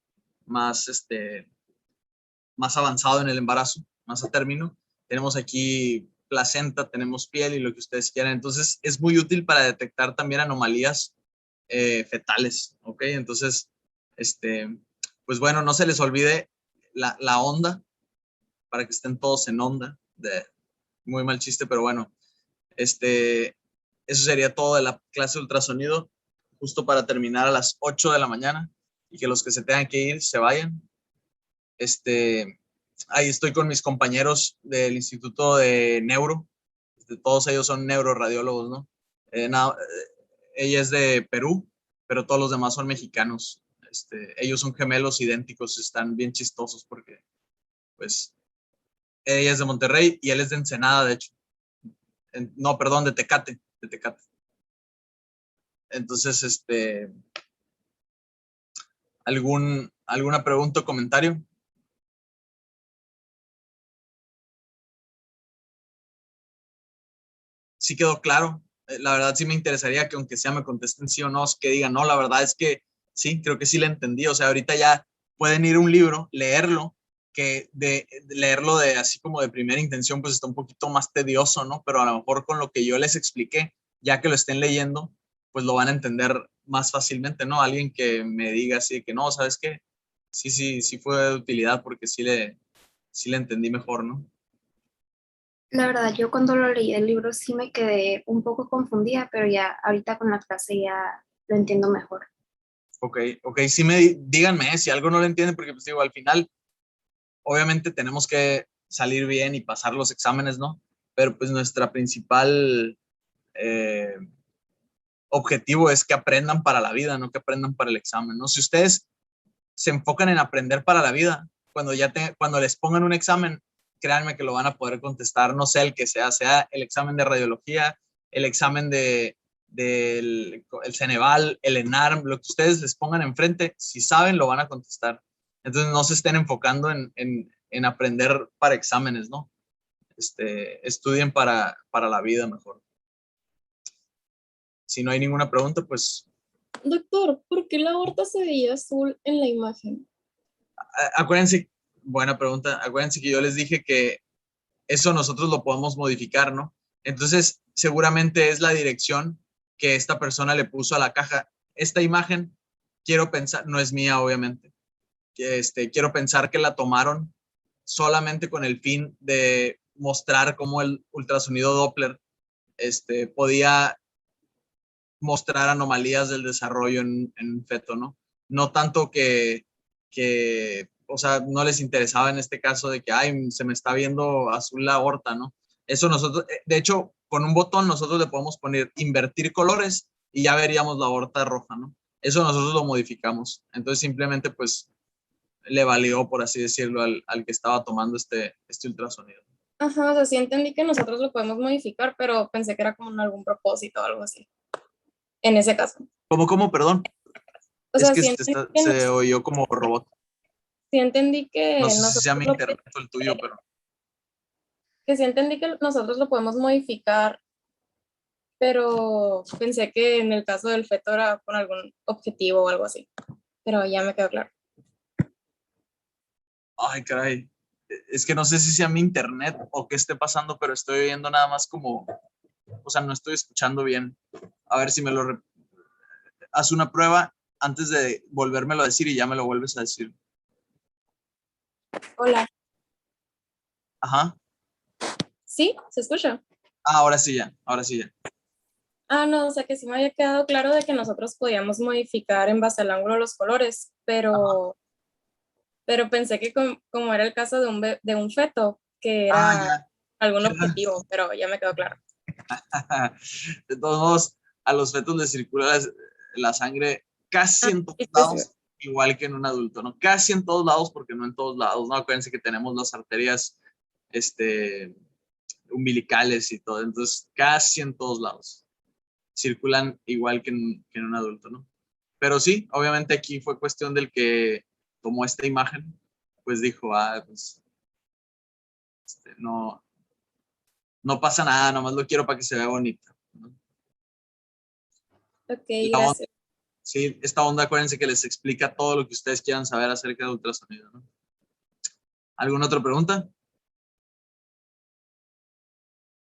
avanzado en el embarazo, más a término. Tenemos aquí placenta, tenemos piel y lo que ustedes quieran. Entonces es muy útil para detectar también anomalías fetales, ¿ok? Entonces, pues bueno, no se les olvide la onda, para que estén todos en onda. Muy mal chiste, pero bueno. Eso sería todo de la clase de ultrasonido, justo para terminar a las 8 de la mañana y que los que se tengan que ir se vayan. Ahí estoy con mis compañeros del Instituto de Neuro. Todos ellos son neuroradiólogos, ¿no? Ella es de Perú, pero todos los demás son mexicanos. Ellos son gemelos idénticos, están bien chistosos porque, pues, ella es de Monterrey y él es de Ensenada, de hecho. No, perdón, de Tecate. Entonces, ¿alguna pregunta o comentario? Sí quedó claro. La verdad sí me interesaría que aunque sea me contesten sí o no, que digan, no, la verdad es que sí, creo que sí le entendí. O sea, ahorita ya pueden ir a un libro, leerlo, que de leerlo de así como de primera intención, pues está un poquito más tedioso, ¿no? Pero a lo mejor con lo que yo les expliqué, ya que lo estén leyendo, pues lo van a entender más fácilmente, ¿no? Alguien que me diga así que no, ¿sabes qué? Sí fue de utilidad porque sí le entendí mejor, ¿no? La verdad, yo cuando lo leí el libro sí me quedé un poco confundida, pero ya ahorita con la clase ya lo entiendo mejor. Ok, sí díganme si algo no lo entienden, porque pues digo, al final, obviamente tenemos que salir bien y pasar los exámenes, ¿no? Pero pues nuestra principal objetivo es que aprendan para la vida, no que aprendan para el examen, ¿no? Si ustedes se enfocan en aprender para la vida, cuando les pongan un examen, créanme que lo van a poder contestar, no sé el que sea el examen de radiología, el examen del el Ceneval, el ENARM, lo que ustedes les pongan enfrente, si saben, lo van a contestar. Entonces no se estén enfocando en aprender para exámenes, ¿no? Estudien para la vida mejor. Si no hay ninguna pregunta, pues... Doctor, ¿por qué la aorta se veía azul en la imagen? Acuérdense, buena pregunta, acuérdense que yo les dije que eso nosotros lo podemos modificar, ¿no? Entonces, seguramente es la dirección que esta persona le puso a la caja. Esta imagen, quiero pensar, no es mía, obviamente. Quiero pensar que la tomaron solamente con el fin de mostrar cómo el ultrasonido Doppler podía mostrar anomalías del desarrollo en un feto, ¿no? No tanto que, o sea, no les interesaba en este caso de que, ay, se me está viendo azul la aorta, ¿no? Eso nosotros, de hecho, con un botón nosotros le podemos poner invertir colores y ya veríamos la aorta roja, ¿no? Eso nosotros lo modificamos. Entonces simplemente pues le valió, por así decirlo, al que estaba tomando este ultrasonido. Ajá, o sea, sí entendí que nosotros lo podemos modificar, pero pensé que era como en algún propósito o algo así. En ese caso. ¿Cómo? Perdón. O Es sea, que sí entendí que, se oyó como robot. sí entendí que No sé si nosotros sea mi lo internet o el tuyo, pero... que sí entendí que nosotros lo podemos modificar, pero pensé que en el caso del feto era con algún objetivo o algo así. Pero ya me quedó claro. Ay, caray. Es que no sé si sea mi internet o qué esté pasando, pero estoy oyendo nada más como... O sea, no estoy escuchando bien. A ver si me lo... Haz una prueba antes de volvérmelo a decir y ya me lo vuelves a decir. Hola. Ajá. ¿Sí? ¿Se escucha? Ahora sí ya. Ah, no, o sea que sí me había quedado claro de que nosotros podíamos modificar en base al ángulo los colores, pero pensé que como era el caso de un feto, que era Ya. algún objetivo, pero ya me quedó claro. De todos modos, a los fetos les circula la sangre casi en todos sí, lados, igual que en un adulto, ¿no? Casi en todos lados, porque no en todos lados, ¿no? Acuérdense que tenemos las arterias umbilicales y todo, entonces casi en todos lados circulan igual que en un adulto, ¿no? Pero sí, obviamente aquí fue cuestión del que tomó esta imagen, pues dijo, pues no pasa nada, nomás lo quiero para que se vea bonito, ¿no? Ok, La onda, gracias. sí, esta onda, acuérdense que les explica todo lo que ustedes quieran saber acerca del ultrasonido, ¿no? ¿Alguna otra pregunta?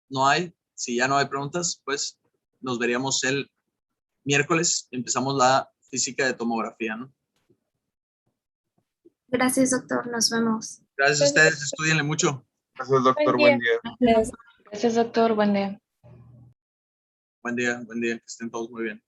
¿No hay? Si ya no hay preguntas, pues nos veríamos el miércoles. Empezamos la física de tomografía, ¿no? Gracias, doctor. Nos vemos. Gracias a ustedes, estudienle mucho. Gracias, doctor. Buen día. Gracias, doctor. Buen día. Buen día, que estén todos muy bien.